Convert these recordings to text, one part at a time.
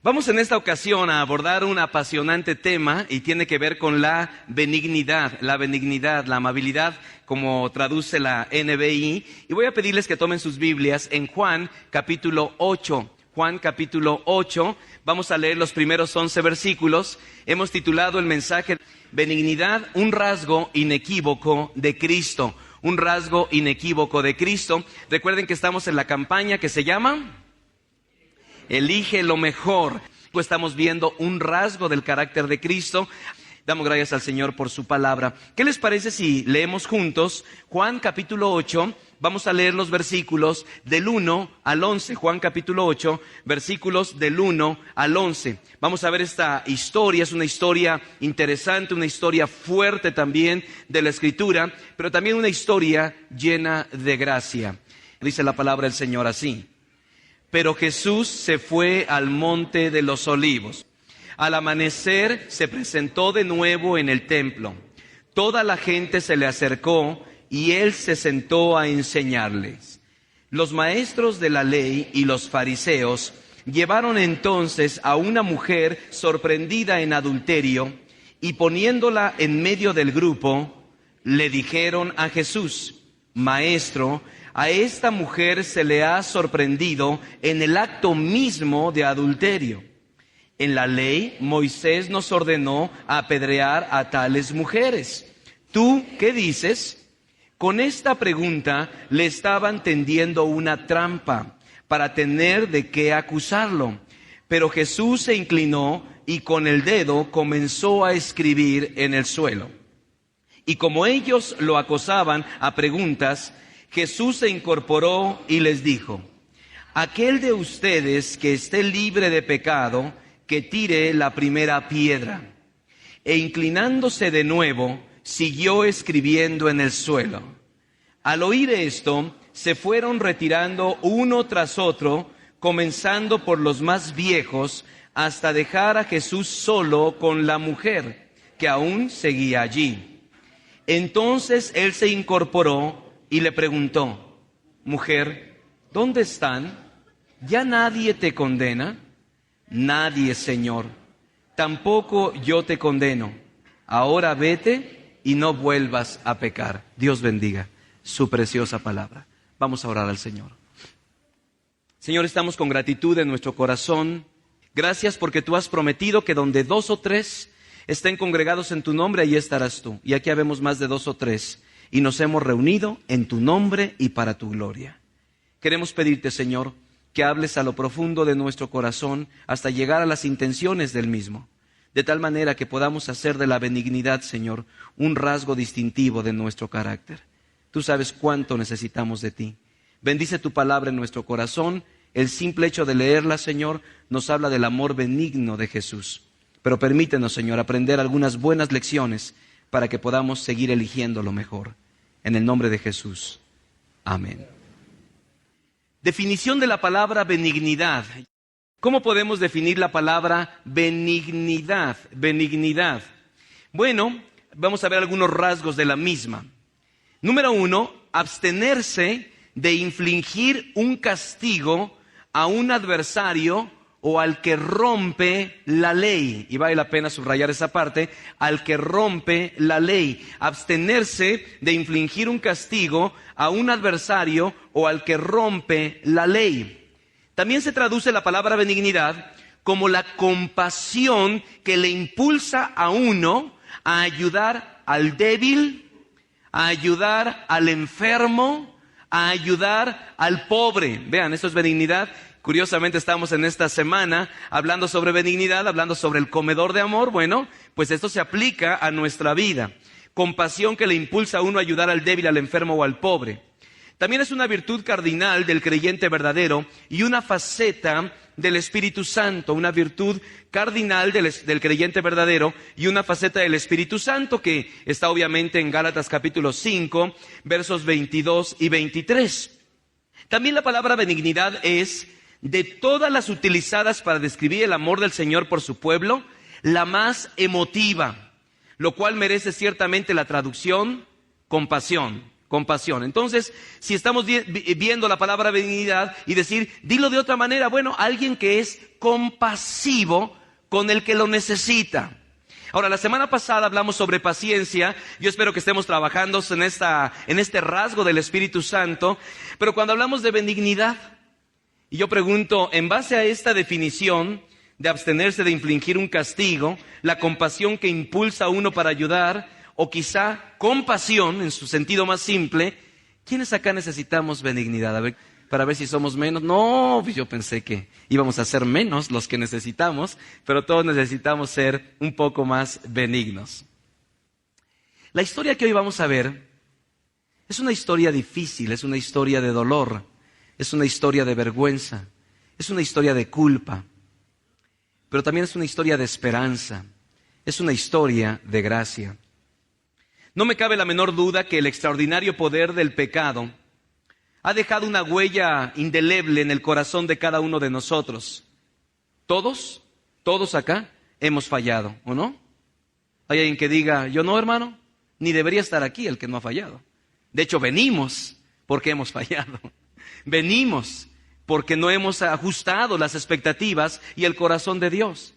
Vamos en esta ocasión a abordar un apasionante tema y tiene que ver con la benignidad, la amabilidad, como traduce la NBI. Y voy a pedirles que tomen sus Biblias en Juan capítulo 8. Juan capítulo 8, vamos a leer los primeros 11 versículos. Hemos titulado el mensaje Benignidad, un rasgo inequívoco de Cristo. Un rasgo inequívoco de Cristo. Recuerden que estamos en la campaña que se llama Elige lo mejor. Estamos viendo un rasgo del carácter de Cristo. Damos gracias al Señor por su palabra. ¿Qué les parece si leemos juntos Juan capítulo 8? Vamos a leer los versículos del 1 al 11. Juan capítulo 8, versículos del 1 al 11. Vamos a ver esta historia. Es una historia interesante, una historia fuerte también de la Escritura, pero también una historia llena de gracia. Dice la palabra del Señor así. Pero Jesús se fue al monte de los olivos. Al amanecer se presentó de nuevo en el templo. Toda la gente se le acercó y él se sentó a enseñarles. Los maestros de la ley y los fariseos llevaron entonces a una mujer sorprendida en adulterio y poniéndola en medio del grupo, le dijeron a Jesús: Maestro, a esta mujer se le ha sorprendido en el acto mismo de adulterio. En la ley, Moisés nos ordenó apedrear a tales mujeres. ¿Tú qué dices? Con esta pregunta le estaban tendiendo una trampa para tener de qué acusarlo. Pero Jesús se inclinó y con el dedo comenzó a escribir en el suelo. Y como ellos lo acosaban a preguntas, Jesús se incorporó y les dijo: aquel de ustedes que esté libre de pecado, que tire la primera piedra. E inclinándose de nuevo, siguió escribiendo en el suelo. Al oír esto, se fueron retirando uno tras otro, comenzando por los más viejos, hasta dejar a Jesús solo con la mujer, que aún seguía allí. Entonces él se incorporó y le preguntó: Mujer, ¿dónde están? ¿Ya nadie te condena? Nadie, Señor. Tampoco yo te condeno. Ahora vete y no vuelvas a pecar. Dios bendiga su preciosa palabra. Vamos a orar al Señor. Señor, estamos con gratitud en nuestro corazón. Gracias porque tú has prometido que donde 2 o 3 estén congregados en tu nombre, allí estarás tú. Y aquí habemos más de 2 o 3. Y nos hemos reunido en tu nombre y para tu gloria. Queremos pedirte, Señor, que hables a lo profundo de nuestro corazón hasta llegar a las intenciones del mismo, de tal manera que podamos hacer de la benignidad, Señor, un rasgo distintivo de nuestro carácter. Tú sabes cuánto necesitamos de ti. Bendice tu palabra en nuestro corazón. El simple hecho de leerla, Señor, nos habla del amor benigno de Jesús. Pero permítenos, Señor, aprender algunas buenas lecciones para que podamos seguir eligiendo lo mejor. En el nombre de Jesús. Amén. Definición de la palabra benignidad. ¿Cómo podemos definir la palabra benignidad? Benignidad. Bueno, vamos a ver algunos rasgos de la misma. Número 1, abstenerse de infligir un castigo a un adversario o al que rompe la ley. Y vale la pena subrayar esa parte, al que rompe la ley. Abstenerse de infligir un castigo a un adversario o al que rompe la ley. También se traduce la palabra benignidad como la compasión que le impulsa a uno a ayudar al débil, a ayudar al enfermo, a ayudar al pobre. Vean, esto es benignidad. Curiosamente estamos en esta semana hablando sobre benignidad, hablando sobre el comedor de amor. Bueno, pues esto se aplica a nuestra vida. Compasión que le impulsa a uno a ayudar al débil, al enfermo o al pobre. También es una virtud cardinal del creyente verdadero y una faceta del Espíritu Santo, una virtud cardinal del creyente verdadero y una faceta del Espíritu Santo que está obviamente en Gálatas capítulo 5, versos 22 y 23. También la palabra benignidad es, de todas las utilizadas para describir el amor del Señor por su pueblo, la más emotiva, lo cual merece ciertamente la traducción compasión. compasión. Entonces, si estamos viendo la palabra benignidad y decir, dilo de otra manera, bueno, alguien que es compasivo con el que lo necesita. Ahora, la semana pasada hablamos sobre paciencia. Yo espero que estemos trabajando en este rasgo del Espíritu Santo. Pero cuando hablamos de benignidad, y yo pregunto, en base a esta definición de abstenerse de infligir un castigo, la compasión que impulsa a uno para ayudar, o quizá compasión en su sentido más simple, ¿quiénes acá necesitamos benignidad? A ver, para ver si somos menos. No, yo pensé que íbamos a ser menos los que necesitamos, pero todos necesitamos ser un poco más benignos. La historia que hoy vamos a ver es una historia difícil, es una historia de dolor, es una historia de vergüenza, es una historia de culpa, pero también es una historia de esperanza, es una historia de gracia. No me cabe la menor duda que el extraordinario poder del pecado ha dejado una huella indeleble en el corazón de cada uno de nosotros. Todos acá hemos fallado, ¿o no? Hay alguien que diga, yo no, hermano, ni debería estar aquí el que no ha fallado. De hecho, venimos porque hemos fallado. Venimos porque no hemos ajustado las expectativas y el corazón de Dios.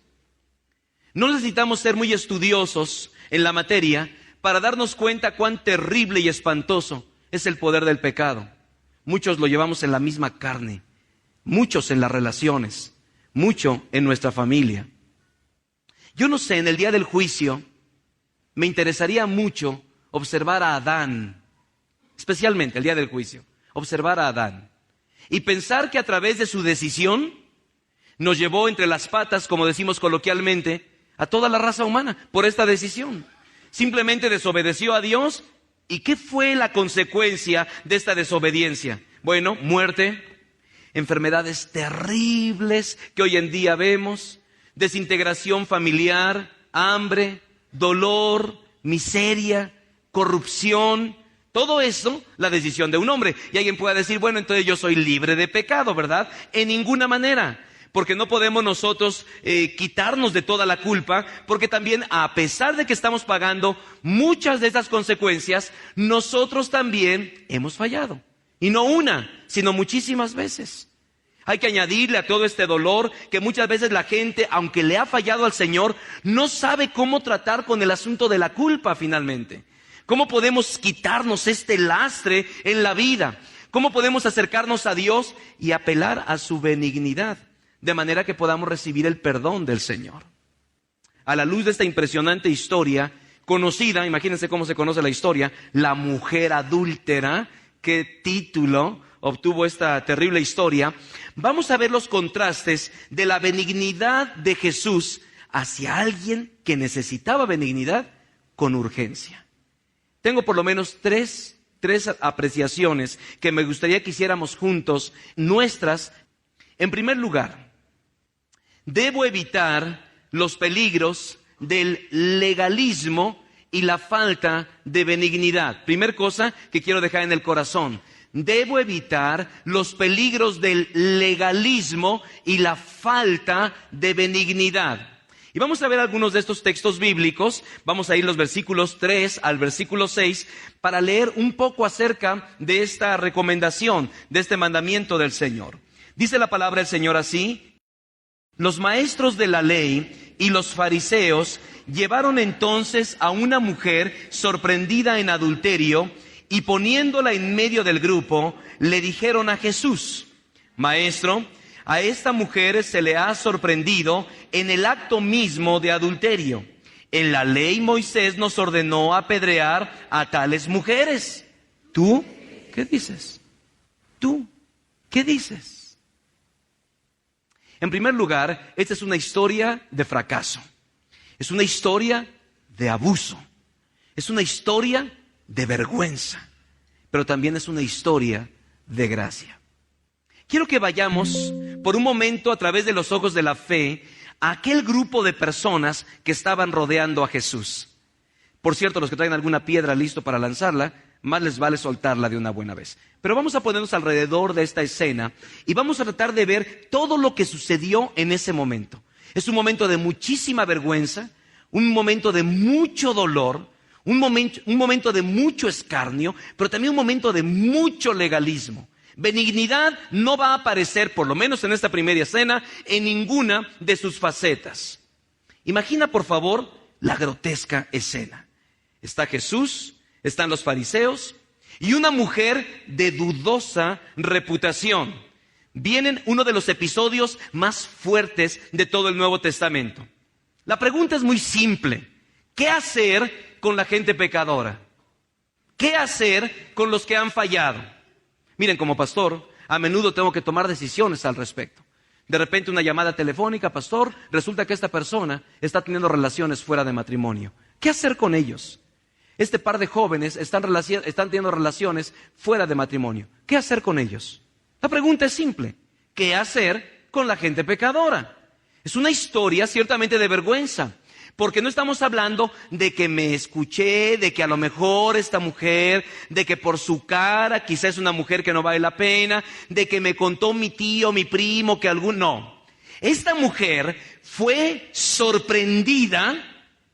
No necesitamos ser muy estudiosos en la materia para darnos cuenta cuán terrible y espantoso es el poder del pecado. Muchos lo llevamos en la misma carne, muchos en las relaciones, mucho en nuestra familia. Yo no sé, en el día del juicio me interesaría mucho observar a Adán, especialmente el día del juicio, observar a Adán y pensar que a través de su decisión nos llevó entre las patas, como decimos coloquialmente, a toda la raza humana por esta decisión. Simplemente desobedeció a Dios. ¿Y qué fue la consecuencia de esta desobediencia? Bueno, muerte, enfermedades terribles que hoy en día vemos, desintegración familiar, hambre, dolor, miseria, corrupción. Todo eso, la decisión de un hombre. Y alguien puede decir, bueno, entonces yo soy libre de pecado, ¿verdad? En ninguna manera. Porque no podemos nosotros quitarnos de toda la culpa, porque también a pesar de que estamos pagando muchas de esas consecuencias, nosotros también hemos fallado. Y no una, sino muchísimas veces. Hay que añadirle a todo este dolor que muchas veces la gente, aunque le ha fallado al Señor, no sabe cómo tratar con el asunto de la culpa finalmente. ¿Cómo podemos quitarnos este lastre en la vida? ¿Cómo podemos acercarnos a Dios y apelar a su benignidad? De manera que podamos recibir el perdón del Señor. A la luz de esta impresionante historia, conocida, imagínense cómo se conoce la historia, la mujer adúltera, qué título obtuvo esta terrible historia, vamos a ver los contrastes de la benignidad de Jesús hacia alguien que necesitaba benignidad con urgencia. Tengo por lo menos tres apreciaciones que me gustaría que hiciéramos juntos, nuestras. En primer lugar, debo evitar los peligros del legalismo y la falta de benignidad. Primer cosa que quiero dejar en el corazón. Debo evitar los peligros del legalismo y la falta de benignidad. Y vamos a ver algunos de estos textos bíblicos. Vamos a ir los versículos 3 al versículo 6 para leer un poco acerca de esta recomendación, de este mandamiento del Señor. Dice la palabra del Señor así: los maestros de la ley y los fariseos llevaron entonces a una mujer sorprendida en adulterio y poniéndola en medio del grupo, le dijeron a Jesús: Maestro, a esta mujer se le ha sorprendido en el acto mismo de adulterio. En la ley Moisés nos ordenó apedrear a tales mujeres. ¿Tú qué dices? ¿Tú qué dices? En primer lugar, esta es una historia de fracaso. Es una historia de abuso. Es una historia de vergüenza. Pero también es una historia de gracia. Quiero que vayamos por un momento a través de los ojos de la fe a aquel grupo de personas que estaban rodeando a Jesús. Por cierto, los que traen alguna piedra listo para lanzarla, más les vale soltarla de una buena vez. Pero vamos a ponernos alrededor de esta escena y vamos a tratar de ver todo lo que sucedió en ese momento. Es un momento de muchísima vergüenza, un momento de mucho dolor, un momento de mucho escarnio, pero también un momento de mucho legalismo. Benignidad no va a aparecer, por lo menos en esta primera escena, en ninguna de sus facetas. Imagina, por favor, la grotesca escena. Está Jesús, están los fariseos y una mujer de dudosa reputación. Vienen uno de los episodios más fuertes de todo el Nuevo Testamento. La pregunta es muy simple. ¿Qué hacer con la gente pecadora? ¿Qué hacer con los que han fallado? Miren, como pastor, a menudo tengo que tomar decisiones al respecto. De repente una llamada telefónica, pastor, resulta que esta persona está teniendo relaciones fuera de matrimonio. ¿Qué hacer con ellos? Este par de jóvenes están teniendo relaciones fuera de matrimonio. ¿Qué hacer con ellos? La pregunta es simple. ¿Qué hacer con la gente pecadora? Es una historia ciertamente de vergüenza. Porque no estamos hablando de que me escuché, de que a lo mejor esta mujer, de que por su cara quizás es una mujer que no vale la pena, de que me contó mi tío, mi primo, que no. Esta mujer fue sorprendida,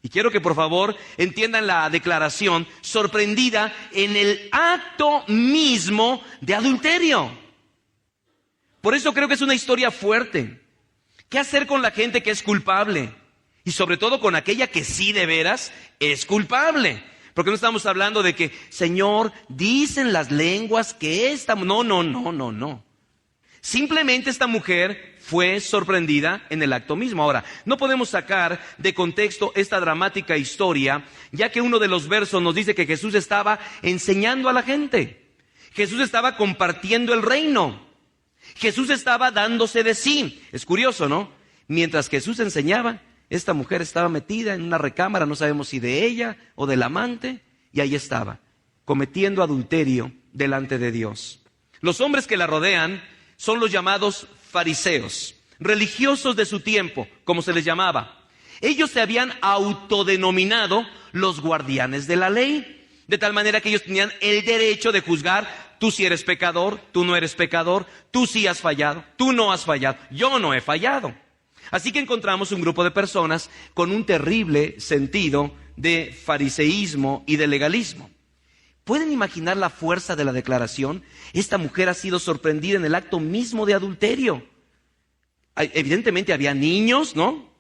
y quiero que por favor entiendan la declaración, sorprendida en el acto mismo de adulterio. Por eso creo que es una historia fuerte. ¿Qué hacer con la gente que es culpable? Y sobre todo con aquella que sí de veras es culpable. Porque no estamos hablando de que, Señor, dicen las lenguas que esta... No. Simplemente esta mujer fue sorprendida en el acto mismo. Ahora, no podemos sacar de contexto esta dramática historia, ya que uno de los versos nos dice que Jesús estaba enseñando a la gente. Jesús estaba compartiendo el reino. Jesús estaba dándose de sí. Es curioso, ¿no? Mientras Jesús enseñaba, esta mujer estaba metida en una recámara, no sabemos si de ella o del amante, y ahí estaba, cometiendo adulterio delante de Dios. Los hombres que la rodean son los llamados fariseos, religiosos de su tiempo, como se les llamaba. Ellos se habían autodenominado los guardianes de la ley, de tal manera que ellos tenían el derecho de juzgar, tú sí eres pecador, tú no eres pecador, tú sí has fallado, tú no has fallado, yo no he fallado. Así que encontramos un grupo de personas con un terrible sentido de fariseísmo y de legalismo. ¿Pueden imaginar la fuerza de la declaración? Esta mujer ha sido sorprendida en el acto mismo de adulterio. Evidentemente había niños, ¿no?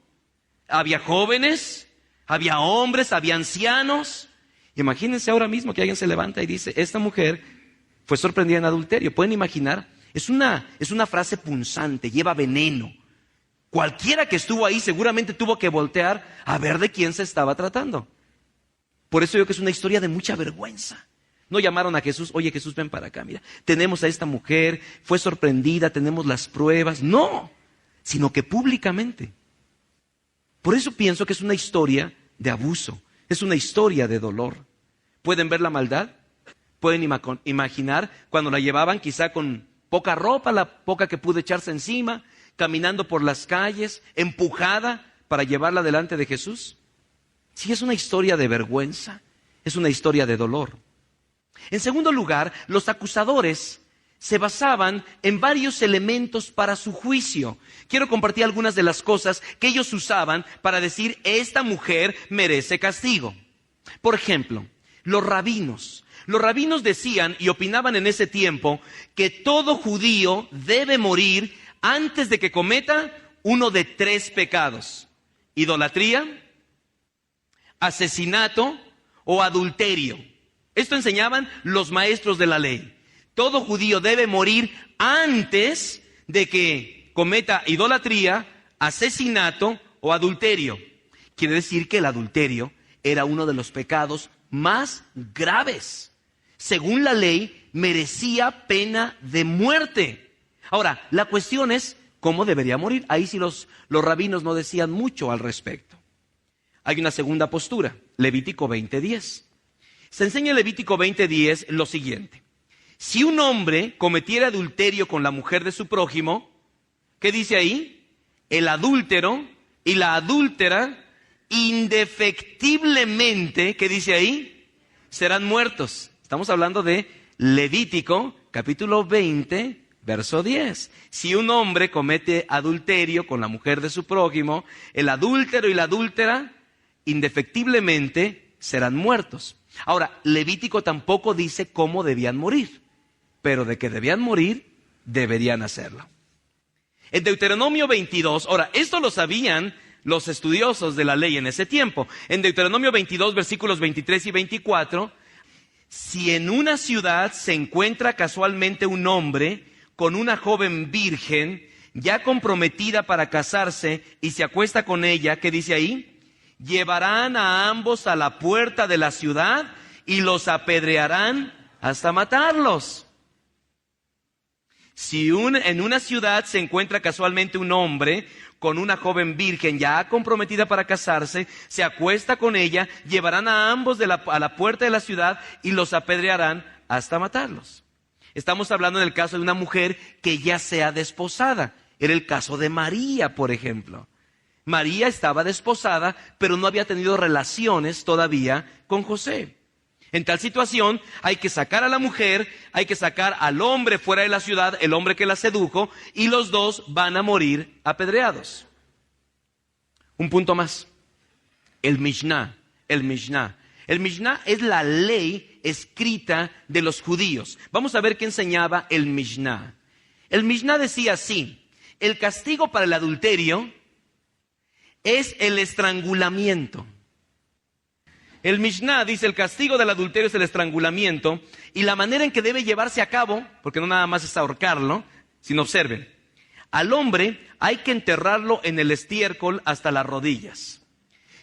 Había jóvenes, había hombres, había ancianos. Imagínense ahora mismo que alguien se levanta y dice, esta mujer fue sorprendida en adulterio. ¿Pueden imaginar? Es una frase punzante, lleva veneno. Cualquiera que estuvo ahí seguramente tuvo que voltear a ver de quién se estaba tratando. Por eso yo creo que es una historia de mucha vergüenza. No llamaron a Jesús, oye Jesús, ven para acá, mira, tenemos a esta mujer, fue sorprendida, tenemos las pruebas. No, sino que públicamente. Por eso pienso que es una historia de abuso, es una historia de dolor. ¿Pueden ver la maldad? ¿Pueden imaginar cuando la llevaban quizá con poca ropa, la poca que pudo echarse encima, caminando por las calles, empujada para llevarla delante de Jesús? Sí, es una historia de vergüenza, es una historia de dolor. En segundo lugar, los acusadores se basaban en varios elementos para su juicio. Quiero compartir algunas de las cosas que ellos usaban para decir, esta mujer merece castigo. Por ejemplo, los rabinos. Los rabinos decían y opinaban en ese tiempo que todo judío debe morir antes de que cometa uno de 3 pecados: idolatría, asesinato o adulterio. Esto enseñaban los maestros de la ley. Todo judío debe morir antes de que cometa idolatría, asesinato o adulterio. Quiere decir que el adulterio era uno de los pecados más graves. Según la ley, merecía pena de muerte. Ahora, la cuestión es, ¿cómo debería morir? Ahí sí los rabinos no decían mucho al respecto. Hay una segunda postura, Levítico 20:10. Se enseña en Levítico 20:10 lo siguiente. Si un hombre cometiera adulterio con la mujer de su prójimo, ¿qué dice ahí? El adúltero y la adúltera indefectiblemente, ¿qué dice ahí? Serán muertos. Estamos hablando de Levítico capítulo 20, verso 10. Si un hombre comete adulterio con la mujer de su prójimo, el adúltero y la adúltera indefectiblemente serán muertos. Ahora, Levítico tampoco dice cómo debían morir, pero de que debían morir, deberían hacerlo. En Deuteronomio 22, ahora, esto lo sabían los estudiosos de la ley en ese tiempo. En Deuteronomio 22, versículos 23 y 24, si en una ciudad se encuentra casualmente un hombre con una joven virgen, ya comprometida para casarse, y se acuesta con ella, ¿qué dice ahí? Llevarán a ambos a la puerta de la ciudad y los apedrearán hasta matarlos. Si en una ciudad se encuentra casualmente un hombre con una joven virgen ya comprometida para casarse, se acuesta con ella, llevarán a ambos a la puerta de la ciudad y los apedrearán hasta matarlos. Estamos hablando en el caso de una mujer que ya sea desposada. Era el caso de María, por ejemplo. María estaba desposada, pero no había tenido relaciones todavía con José. En tal situación hay que sacar a la mujer, hay que sacar al hombre fuera de la ciudad, el hombre que la sedujo, y los dos van a morir apedreados. Un punto más. El Mishnah. El Mishnah es la ley escrita de los judíos. Vamos a ver qué enseñaba el Mishnah. El Mishnah decía así: el castigo para el adulterio es el estrangulamiento. El Mishnah dice: el castigo del adulterio es el estrangulamiento, y la manera en que debe llevarse a cabo, porque no nada más es ahorcarlo, sino observen, al hombre hay que enterrarlo en el estiércol hasta las rodillas.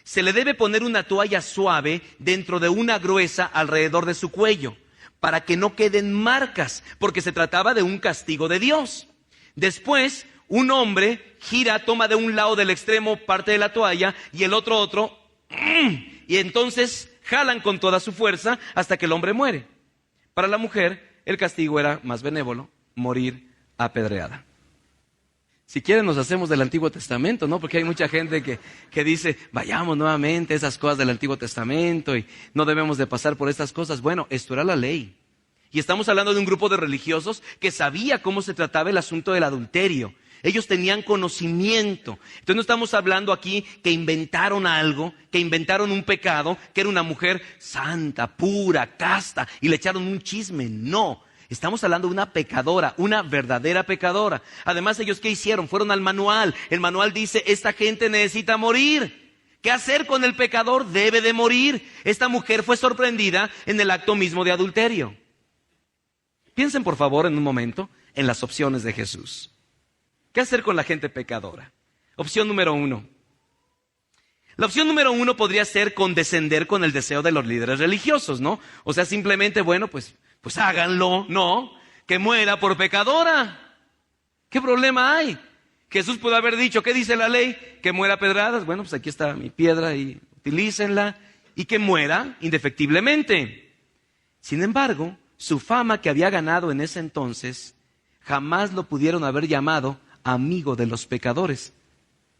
Se le debe poner una toalla suave dentro de una gruesa alrededor de su cuello, para que no queden marcas, porque se trataba de un castigo de Dios. Después, un hombre gira, toma de un lado del extremo parte de la toalla y el otro, y entonces jalan con toda su fuerza hasta que el hombre muere. Para la mujer, el castigo era más benévolo: morir apedreada. Si quieren nos hacemos del Antiguo Testamento, ¿no? Porque hay mucha gente que dice, vayamos nuevamente a esas cosas del Antiguo Testamento y no debemos de pasar por estas cosas. Bueno, esto era la ley. Y estamos hablando de un grupo de religiosos que sabía cómo se trataba el asunto del adulterio. Ellos tenían conocimiento. Entonces no estamos hablando aquí que inventaron algo, que inventaron un pecado, que era una mujer santa, pura, casta, y le echaron un chisme. No, estamos hablando de una pecadora, una verdadera pecadora. Además, ¿ellos qué hicieron? Fueron al manual. El manual dice, esta gente necesita morir. ¿Qué hacer con el pecador? Debe de morir. Esta mujer fue sorprendida en el acto mismo de adulterio. Piensen por favor en un momento en las opciones de Jesús. ¿Qué hacer con la gente pecadora? Opción número 1. La opción número 1 podría ser condescender con el deseo de los líderes religiosos, ¿no? O sea, simplemente, bueno, pues háganlo, ¿no? Que muera por pecadora. ¿Qué problema hay? Jesús pudo haber dicho, ¿qué dice la ley? Que muera a pedradas. Bueno, pues aquí está mi piedra y utilícenla. Y que muera indefectiblemente. Sin embargo, su fama que había ganado en ese entonces, jamás lo pudieron haber llamado amigo de los pecadores,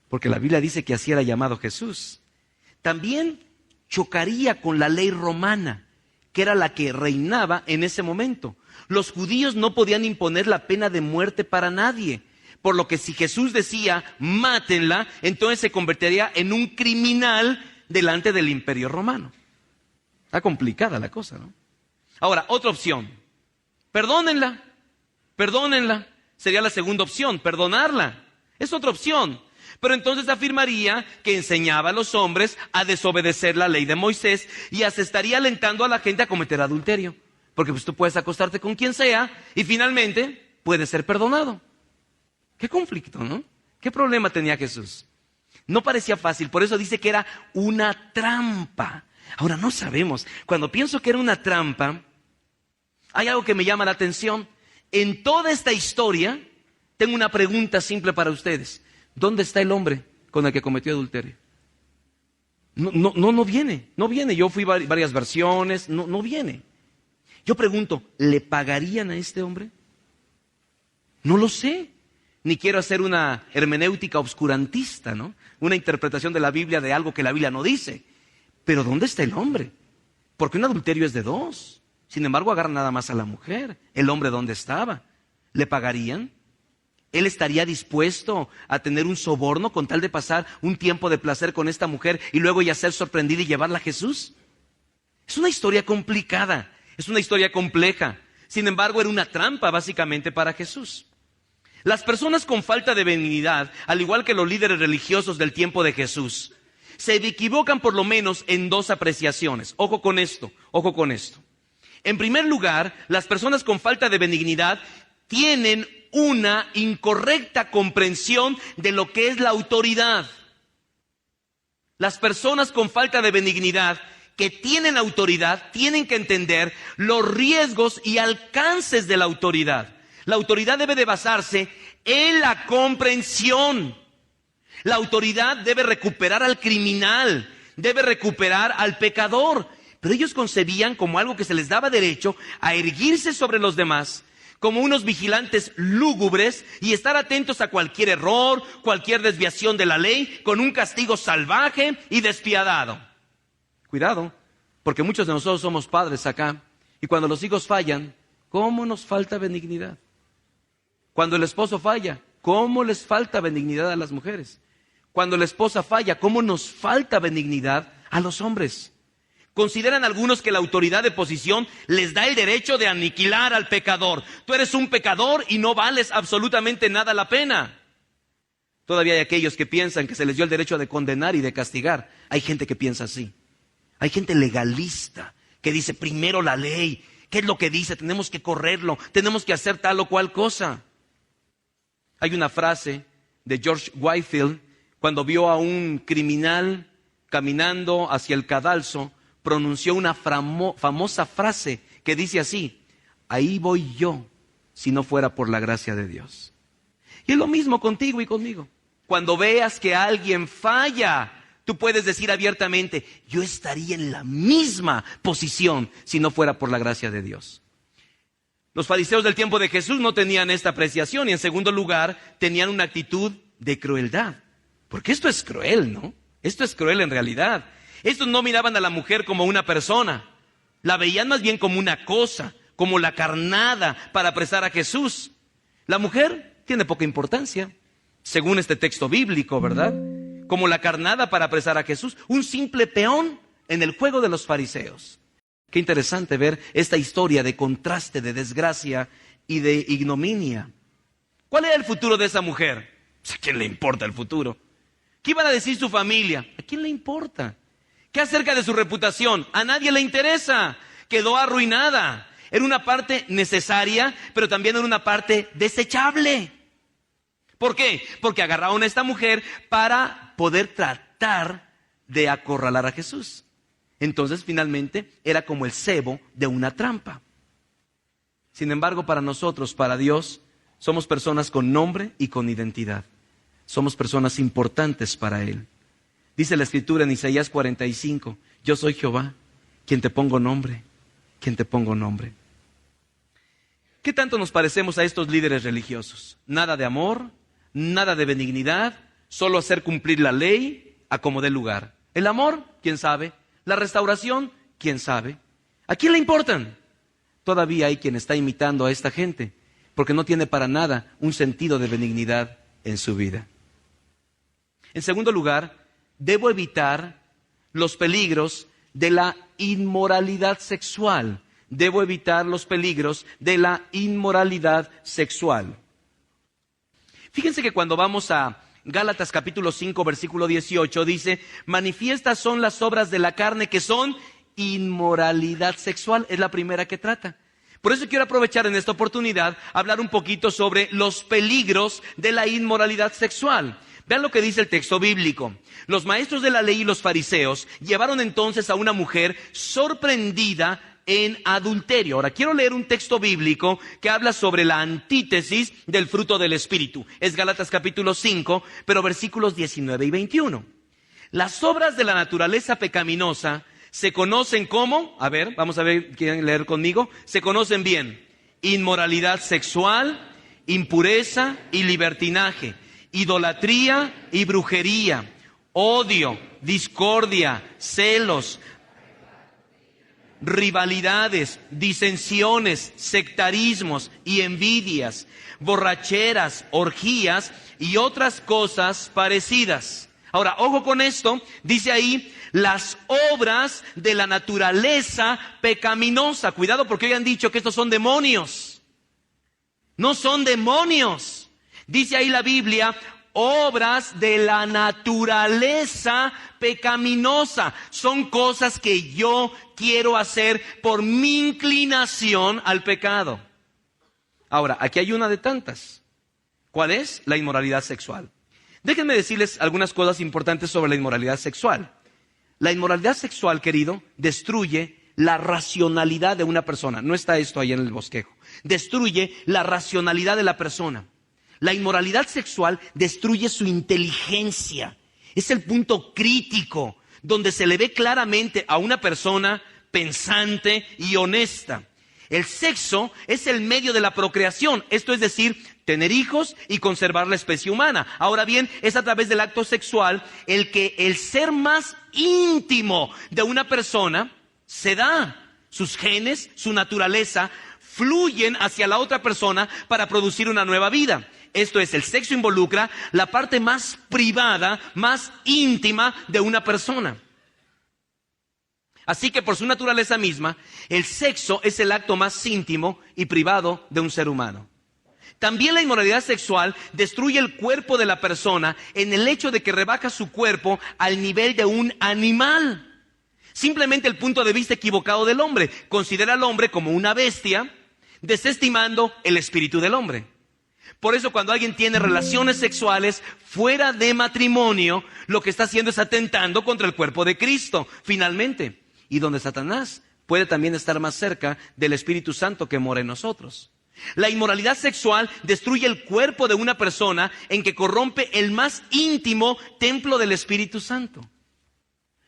porque la Biblia dice que así era llamado Jesús. También chocaría con la ley romana, que era la que reinaba en ese momento. Los judíos no podían imponer la pena de muerte para nadie, por lo que si Jesús decía, mátenla, entonces se convertiría en un criminal delante del imperio romano. Está complicada la cosa, ¿no? Ahora, otra opción, perdónenla. Sería la segunda opción, perdonarla. Es otra opción. Pero entonces afirmaría que enseñaba a los hombres a desobedecer la ley de Moisés y se estaría alentando a la gente a cometer adulterio. Porque pues tú puedes acostarte con quien sea y finalmente puedes ser perdonado. Qué conflicto, ¿no? ¿Qué problema tenía Jesús? No parecía fácil, por eso dice que era una trampa. Ahora no sabemos. Cuando pienso que era una trampa, hay algo que me llama la atención. En toda esta historia, tengo una pregunta simple para ustedes. ¿Dónde está el hombre con el que cometió adulterio? No viene. Yo fui varias versiones, no viene. Yo pregunto, ¿le pagarían a este hombre? No lo sé. Ni quiero hacer una hermenéutica obscurantista, ¿no? Una interpretación de la Biblia de algo que la Biblia no dice. Pero ¿dónde está el hombre? Porque un adulterio es de dos. Sin embargo, agarran nada más a la mujer. ¿El hombre dónde estaba? ¿Le pagarían? ¿Él estaría dispuesto a tener un soborno con tal de pasar un tiempo de placer con esta mujer y luego ya ser sorprendida y llevarla a Jesús? Es una historia complicada, es una historia compleja. Sin embargo, era una trampa básicamente para Jesús. Las personas con falta de benignidad, al igual que los líderes religiosos del tiempo de Jesús, se equivocan por lo menos en dos apreciaciones. Ojo con esto, ojo con esto. En primer lugar, las personas con falta de benignidad tienen una incorrecta comprensión de lo que es la autoridad. Las personas con falta de benignidad que tienen autoridad tienen que entender los riesgos y alcances de la autoridad. La autoridad debe de basarse en la comprensión. La autoridad debe recuperar al criminal, debe recuperar al pecador. Pero ellos concebían como algo que se les daba derecho a erguirse sobre los demás, como unos vigilantes lúgubres y estar atentos a cualquier error, cualquier desviación de la ley, con un castigo salvaje y despiadado. Cuidado, porque muchos de nosotros somos padres acá, y cuando los hijos fallan, ¿cómo nos falta benignidad? Cuando el esposo falla, ¿cómo les falta benignidad a las mujeres? Cuando la esposa falla, ¿cómo nos falta benignidad a los hombres? Consideran algunos que la autoridad de posición les da el derecho de aniquilar al pecador. Tú eres un pecador y no vales absolutamente nada la pena. Todavía hay aquellos que piensan que se les dio el derecho de condenar y de castigar. Hay gente que piensa así. Hay gente legalista que dice primero la ley. ¿Qué es lo que dice? Tenemos que correrlo, tenemos que hacer tal o cual cosa. Hay una frase de George Whitefield cuando vio a un criminal caminando hacia el cadalso, pronunció una famosa frase que dice así: ahí voy yo si no fuera por la gracia de Dios. Y es lo mismo contigo y conmigo. Cuando veas que alguien falla, tú puedes decir abiertamente: yo estaría en la misma posición si no fuera por la gracia de Dios. Los fariseos del tiempo de Jesús no tenían esta apreciación y en segundo lugar tenían una actitud de crueldad. Porque esto es cruel, ¿no? Esto es cruel en realidad. Estos no miraban a la mujer como una persona, la veían más bien como una cosa, como la carnada para apresar a Jesús. La mujer tiene poca importancia, según este texto bíblico, ¿verdad? Como la carnada para apresar a Jesús, un simple peón en el juego de los fariseos. Qué interesante ver esta historia de contraste, de desgracia y de ignominia. ¿Cuál era el futuro de esa mujer? ¿A quién le importa el futuro? ¿Qué iban a decir su familia? ¿A quién le importa? ¿Qué acerca de su reputación? A nadie le interesa. Quedó arruinada. Era una parte necesaria, pero también era una parte desechable. ¿Por qué? Porque agarraron a esta mujer para poder tratar de acorralar a Jesús. Entonces, finalmente, era como el cebo de una trampa. Sin embargo, para nosotros, para Dios, somos personas con nombre y con identidad. Somos personas importantes para Él. Dice la Escritura en Isaías 45, yo soy Jehová, quien te pongo nombre, quien te pongo nombre. ¿Qué tanto nos parecemos a estos líderes religiosos? Nada de amor, nada de benignidad, solo hacer cumplir la ley a como dé lugar. El amor, ¿quién sabe? La restauración, ¿quién sabe? ¿A quién le importan? Todavía hay quien está imitando a esta gente, porque no tiene para nada un sentido de benignidad en su vida. En segundo lugar, debo evitar los peligros de la inmoralidad sexual. Debo evitar los peligros de la inmoralidad sexual. Fíjense que cuando vamos a Gálatas capítulo 5, versículo 18, dice, manifiestas son las obras de la carne que son inmoralidad sexual. Es la primera que trata. Por eso quiero aprovechar en esta oportunidad hablar un poquito sobre los peligros de la inmoralidad sexual. Vean lo que dice el texto bíblico. Los maestros de la ley y los fariseos llevaron entonces a una mujer sorprendida en adulterio. Ahora, quiero leer un texto bíblico que habla sobre la antítesis del fruto del Espíritu. Es Gálatas capítulo 5, pero versículos 19 y 21. Las obras de la naturaleza pecaminosa se conocen como, a ver, vamos a ver, ¿quieren leer conmigo? Se conocen bien: inmoralidad sexual, impureza y libertinaje, idolatría y brujería, odio, discordia, celos, rivalidades, disensiones, sectarismos y envidias, borracheras, orgías y otras cosas parecidas. Ahora, ojo con esto, dice ahí, las obras de la naturaleza pecaminosa. Cuidado porque hoy han dicho que estos son demonios. No son demonios. Dice ahí la Biblia, obras de la naturaleza pecaminosa. Son cosas que yo quiero hacer por mi inclinación al pecado. Ahora, aquí hay una de tantas. ¿Cuál es? La inmoralidad sexual. Déjenme decirles algunas cosas importantes sobre la inmoralidad sexual. La inmoralidad sexual, querido, destruye la racionalidad de una persona. No está esto ahí en el bosquejo. Destruye la racionalidad de la persona. La inmoralidad sexual destruye su inteligencia. Es el punto crítico donde se le ve claramente a una persona pensante y honesta. El sexo es el medio de la procreación, esto es decir, tener hijos y conservar la especie humana. Ahora bien, es a través del acto sexual el que el ser más íntimo de una persona se da. Sus genes, su naturaleza, fluyen hacia la otra persona para producir una nueva vida. Esto es, el sexo involucra la parte más privada, más íntima de una persona. Así que por su naturaleza misma, el sexo es el acto más íntimo y privado de un ser humano. También la inmoralidad sexual destruye el cuerpo de la persona en el hecho de que rebaja su cuerpo al nivel de un animal. Simplemente el punto de vista equivocado del hombre. Considera al hombre como una bestia, desestimando el espíritu del hombre. Por eso cuando alguien tiene relaciones sexuales fuera de matrimonio, lo que está haciendo es atentando contra el cuerpo de Cristo, finalmente. Y donde Satanás puede también estar más cerca del Espíritu Santo que mora en nosotros. La inmoralidad sexual destruye el cuerpo de una persona en que corrompe el más íntimo templo del Espíritu Santo.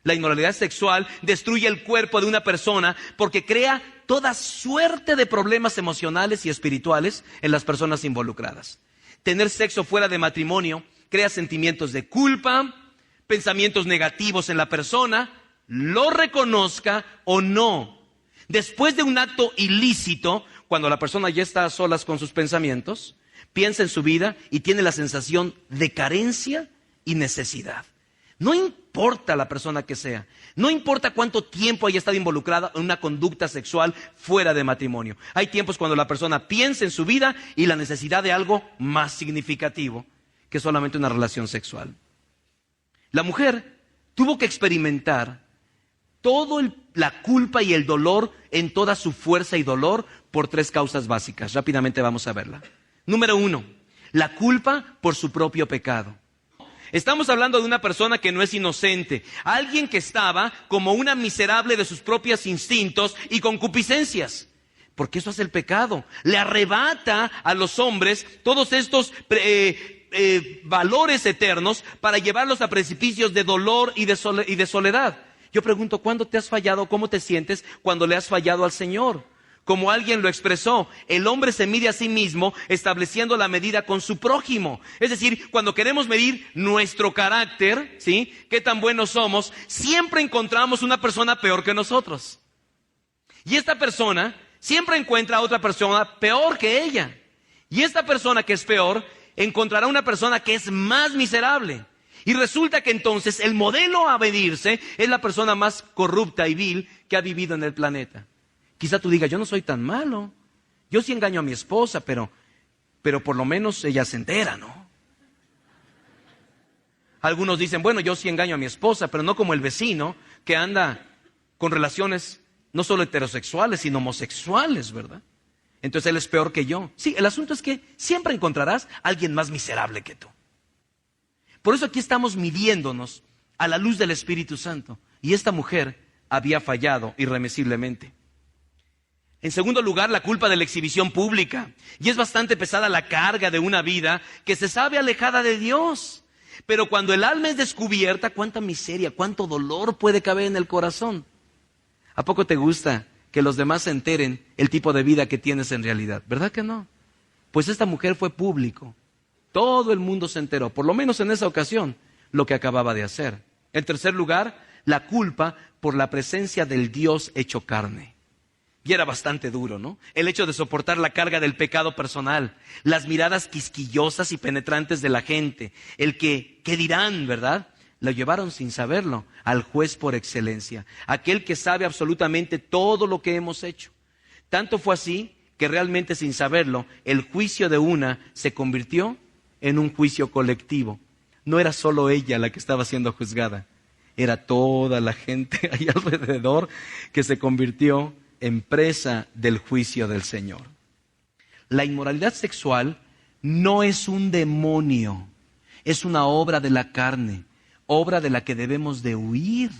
La inmoralidad sexual destruye el cuerpo de una persona porque crea toda suerte de problemas emocionales y espirituales en las personas involucradas. Tener sexo fuera de matrimonio crea sentimientos de culpa, pensamientos negativos en la persona, lo reconozca o no. Después de un acto ilícito, cuando la persona ya está a solas con sus pensamientos, piensa en su vida y tiene la sensación de carencia y necesidad. No importa la persona que sea, no importa cuánto tiempo haya estado involucrada en una conducta sexual fuera de matrimonio. Hay tiempos cuando la persona piensa en su vida y la necesidad de algo más significativo que solamente una relación sexual. La mujer tuvo que experimentar la culpa y el dolor en toda su fuerza y dolor por 3 causas básicas. Rápidamente vamos a verla. Número 1, la culpa por su propio pecado. Estamos hablando de una persona que no es inocente, alguien que estaba como una miserable de sus propios instintos y concupiscencias. Porque eso hace el pecado, le arrebata a los hombres todos estos valores eternos para llevarlos a precipicios de dolor y de soledad. Yo pregunto, ¿cuándo te has fallado? ¿Cómo te sientes cuando le has fallado al Señor? Como alguien lo expresó, el hombre se mide a sí mismo estableciendo la medida con su prójimo. Es decir, cuando queremos medir nuestro carácter, ¿sí? ¿Qué tan buenos somos? Siempre encontramos una persona peor que nosotros. Y esta persona siempre encuentra a otra persona peor que ella. Y esta persona que es peor encontrará una persona que es más miserable. Y resulta que entonces el modelo a medirse es la persona más corrupta y vil que ha vivido en el planeta. Quizá tú digas, yo no soy tan malo. Yo sí engaño a mi esposa, pero por lo menos ella se entera, ¿no? Algunos dicen, bueno, yo sí engaño a mi esposa, pero no como el vecino que anda con relaciones no solo heterosexuales, sino homosexuales, ¿verdad? Entonces él es peor que yo. Sí, el asunto es que siempre encontrarás a alguien más miserable que tú. Por eso aquí estamos midiéndonos a la luz del Espíritu Santo. Y esta mujer había fallado irremisiblemente. En segundo lugar, la culpa de la exhibición pública. Y es bastante pesada la carga de una vida que se sabe alejada de Dios. Pero cuando el alma es descubierta, cuánta miseria, cuánto dolor puede caber en el corazón. ¿A poco te gusta que los demás se enteren el tipo de vida que tienes en realidad? ¿Verdad que no? Pues esta mujer fue público. Todo el mundo se enteró, por lo menos en esa ocasión, lo que acababa de hacer. En tercer lugar, la culpa por la presencia del Dios hecho carne. Y era bastante duro, ¿no? El hecho de soportar la carga del pecado personal, las miradas quisquillosas y penetrantes de la gente, el que, ¿qué dirán, verdad? lo llevaron sin saberlo al juez por excelencia, aquel que sabe absolutamente todo lo que hemos hecho. Tanto fue así que realmente sin saberlo, el juicio de una se convirtió en un juicio colectivo. No era solo ella la que estaba siendo juzgada, era toda la gente ahí alrededor que se convirtió en presa del juicio del Señor. La inmoralidad sexual no es un demonio, es una obra de la carne, obra de la que debemos de huir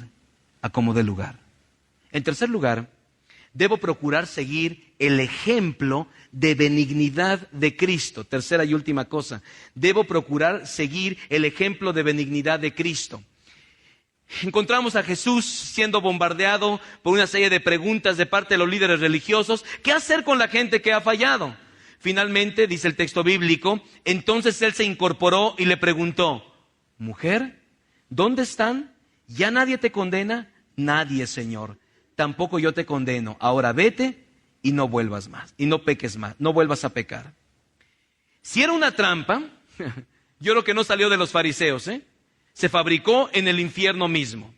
a como dé lugar. En tercer lugar, debo procurar seguir el ejemplo de benignidad de Cristo. Tercera y última cosa, debo procurar seguir el ejemplo de benignidad de Cristo. Encontramos a Jesús siendo bombardeado por una serie de preguntas de parte de los líderes religiosos. ¿Qué hacer con la gente que ha fallado? Finalmente, dice el texto bíblico, entonces Él se incorporó y le preguntó, mujer, ¿dónde están? ¿Ya nadie te condena? Nadie, Señor. Tampoco yo te condeno. Ahora vete y no vuelvas más. Y no peques más. No vuelvas a pecar. Si era una trampa, yo creo que no salió de los fariseos, se fabricó en el infierno mismo.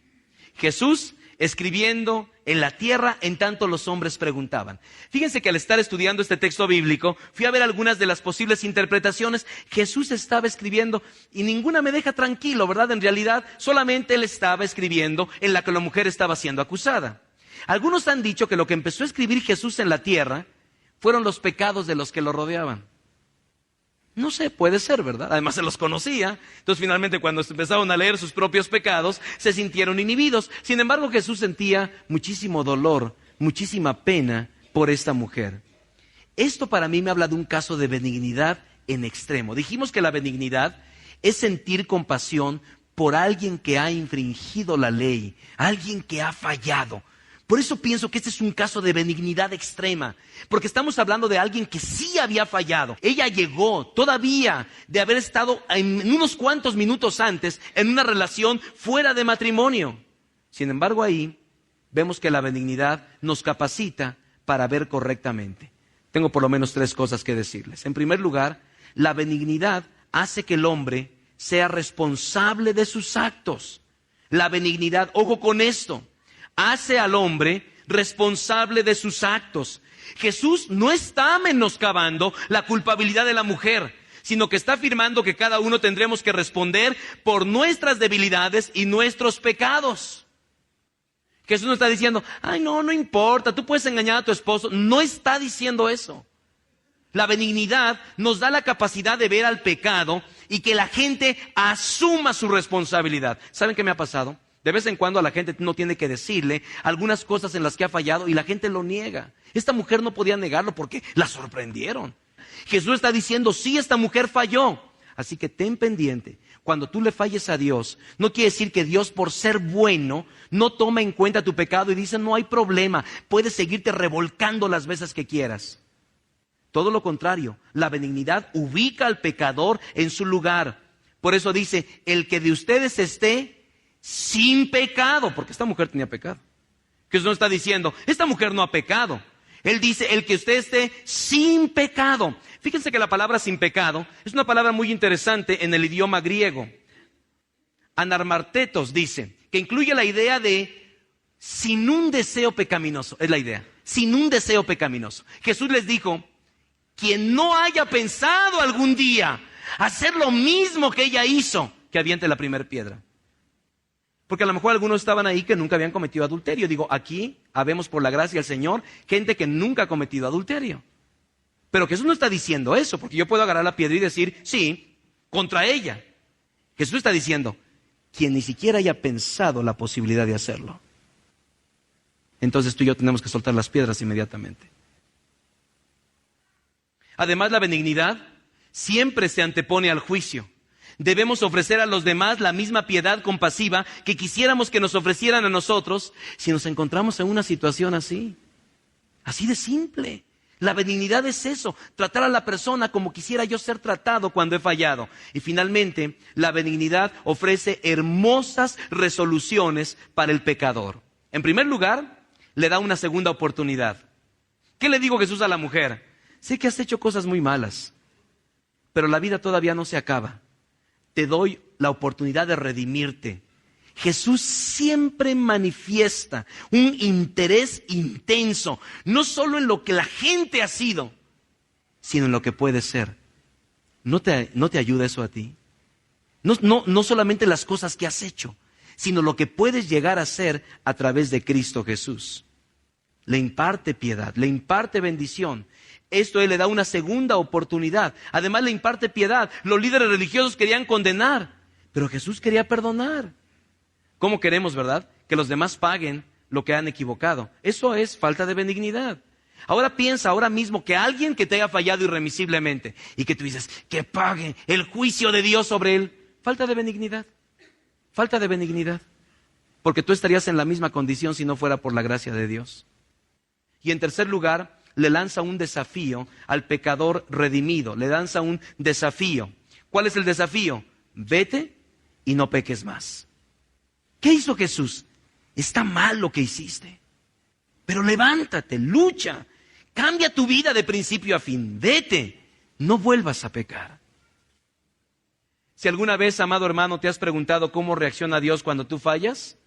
Jesús escribiendo en la tierra en tanto los hombres preguntaban. Fíjense que al estar estudiando este texto bíblico, fui a ver algunas de las posibles interpretaciones. Jesús estaba escribiendo y ninguna me deja tranquilo, ¿verdad? En realidad, solamente Él estaba escribiendo en la que la mujer estaba siendo acusada. Algunos han dicho que lo que empezó a escribir Jesús en la tierra fueron los pecados de los que lo rodeaban. No sé, puede ser, ¿verdad? Además se los conocía. Entonces finalmente cuando empezaron a leer sus propios pecados, se sintieron inhibidos. Sin embargo, Jesús sentía muchísimo dolor, muchísima pena por esta mujer. Esto para mí me habla de un caso de benignidad en extremo. Dijimos que la benignidad es sentir compasión por alguien que ha infringido la ley, alguien que ha fallado. Por eso pienso que este es un caso de benignidad extrema, porque estamos hablando de alguien que sí había fallado. Ella llegó todavía de haber estado en unos cuantos minutos antes en una relación fuera de matrimonio. Sin embargo, ahí vemos que la benignidad nos capacita para ver correctamente. Tengo por lo menos 3 cosas que decirles. En primer lugar, la benignidad hace que el hombre sea responsable de sus actos. La benignidad, ojo con esto, hace al hombre responsable de sus actos. Jesús no está menoscabando la culpabilidad de la mujer, sino que está afirmando que cada uno tendremos que responder por nuestras debilidades y nuestros pecados. Jesús no está diciendo, ay no importa, tú puedes engañar a tu esposo. No está diciendo eso. La benignidad nos da la capacidad de ver al pecado y que la gente asuma su responsabilidad. ¿Saben qué me ha pasado? De vez en cuando a la gente no tiene que decirle algunas cosas en las que ha fallado y la gente lo niega. Esta mujer no podía negarlo porque la sorprendieron. Jesús está diciendo, sí, esta mujer falló. Así que ten pendiente. Cuando tú le falles a Dios, no quiere decir que Dios, por ser bueno, no toma en cuenta tu pecado y dice, no hay problema, puedes seguirte revolcando las veces que quieras. Todo lo contrario, la benignidad ubica al pecador en su lugar. Por eso dice, el que de ustedes esté sin pecado, porque esta mujer tenía pecado. Jesús no está diciendo, esta mujer no ha pecado. Él dice, el que usted esté sin pecado. Fíjense que la palabra sin pecado es una palabra muy interesante en el idioma griego. Anarmartetos dice, que incluye la idea de sin un deseo pecaminoso. Es la idea, sin un deseo pecaminoso. Jesús les dijo, quien no haya pensado algún día hacer lo mismo que ella hizo, que aviente la primera piedra. Porque a lo mejor algunos estaban ahí que nunca habían cometido adulterio. Digo, aquí habemos por la gracia del Señor gente que nunca ha cometido adulterio. Pero Jesús no está diciendo eso, porque yo puedo agarrar la piedra y decir, sí, contra ella. Jesús está diciendo, quien ni siquiera haya pensado la posibilidad de hacerlo. Entonces tú y yo tenemos que soltar las piedras inmediatamente. Además, la benignidad siempre se antepone al juicio. Debemos ofrecer a los demás la misma piedad compasiva que quisiéramos que nos ofrecieran a nosotros si nos encontramos en una situación así. Así de simple. La benignidad es eso, tratar a la persona como quisiera yo ser tratado cuando he fallado. Y finalmente, la benignidad ofrece hermosas resoluciones para el pecador. En primer lugar, le da una segunda oportunidad. ¿Qué le dijo Jesús a la mujer? Sé que has hecho cosas muy malas, pero la vida todavía no se acaba. Te doy la oportunidad de redimirte, Jesús siempre manifiesta un interés intenso, no solo en lo que la gente ha sido, sino en lo que puede ser. ¿No te ayuda eso a ti? No solamente las cosas que has hecho, sino lo que puedes llegar a ser a través de Cristo Jesús. Le imparte piedad, le imparte bendición. Esto Él le da una segunda oportunidad. Además le imparte piedad. Los líderes religiosos querían condenar, pero Jesús quería perdonar. ¿Cómo queremos, verdad? Que los demás paguen lo que han equivocado. Eso es falta de benignidad. Ahora piensa ahora mismo que alguien que te haya fallado irremisiblemente y que tú dices que pague el juicio de Dios sobre él. Falta de benignidad. Falta de benignidad. Porque tú estarías en la misma condición si no fuera por la gracia de Dios. Y en tercer lugar, le lanza un desafío al pecador redimido. Le lanza un desafío. ¿Cuál es el desafío? Vete y no peques más. ¿Qué hizo Jesús? Está mal lo que hiciste. Pero levántate, lucha, cambia tu vida de principio a fin. Vete, no vuelvas a pecar. Si alguna vez, amado hermano, te has preguntado cómo reacciona Dios cuando tú fallas,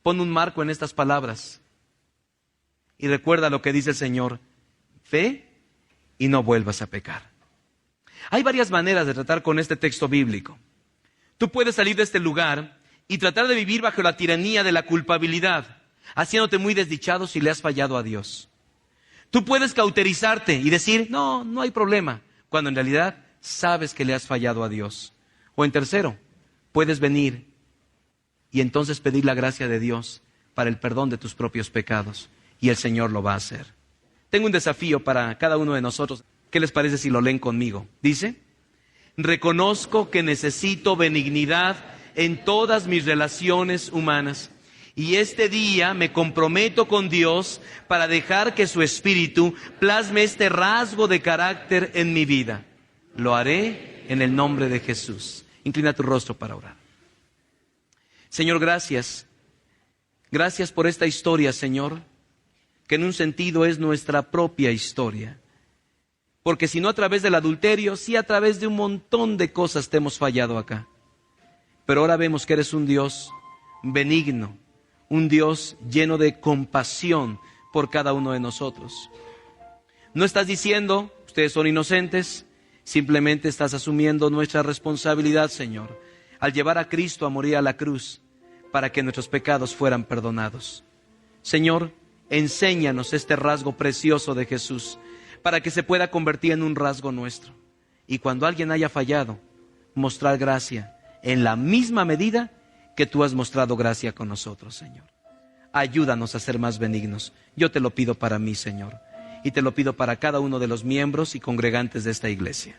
pon un marco en estas palabras. Y recuerda lo que dice el Señor, ve y no vuelvas a pecar. Hay varias maneras de tratar con este texto bíblico. Tú puedes salir de este lugar y tratar de vivir bajo la tiranía de la culpabilidad, haciéndote muy desdichado si le has fallado a Dios. Tú puedes cauterizarte y decir, no hay problema, cuando en realidad sabes que le has fallado a Dios. O en tercero, puedes venir y entonces pedir la gracia de Dios para el perdón de tus propios pecados. Y el Señor lo va a hacer. Tengo un desafío para cada uno de nosotros. ¿Qué les parece si lo leen conmigo? Dice, reconozco que necesito benignidad en todas mis relaciones humanas. Y este día me comprometo con Dios para dejar que su Espíritu plasme este rasgo de carácter en mi vida. Lo haré en el nombre de Jesús. Inclina tu rostro para orar. Señor, gracias. Gracias por esta historia, Señor, que en un sentido es nuestra propia historia. Porque si no a través del adulterio, sí a través de un montón de cosas te hemos fallado acá. Pero ahora vemos que eres un Dios benigno, un Dios lleno de compasión por cada uno de nosotros. No estás diciendo, ustedes son inocentes, simplemente estás asumiendo nuestra responsabilidad, Señor, al llevar a Cristo a morir a la cruz para que nuestros pecados fueran perdonados. Señor, enséñanos este rasgo precioso de Jesús para que se pueda convertir en un rasgo nuestro. Y cuando alguien haya fallado, mostrar gracia en la misma medida que tú has mostrado gracia con nosotros, Señor. Ayúdanos a ser más benignos. Yo te lo pido para mí, Señor, y te lo pido para cada uno de los miembros y congregantes de esta iglesia.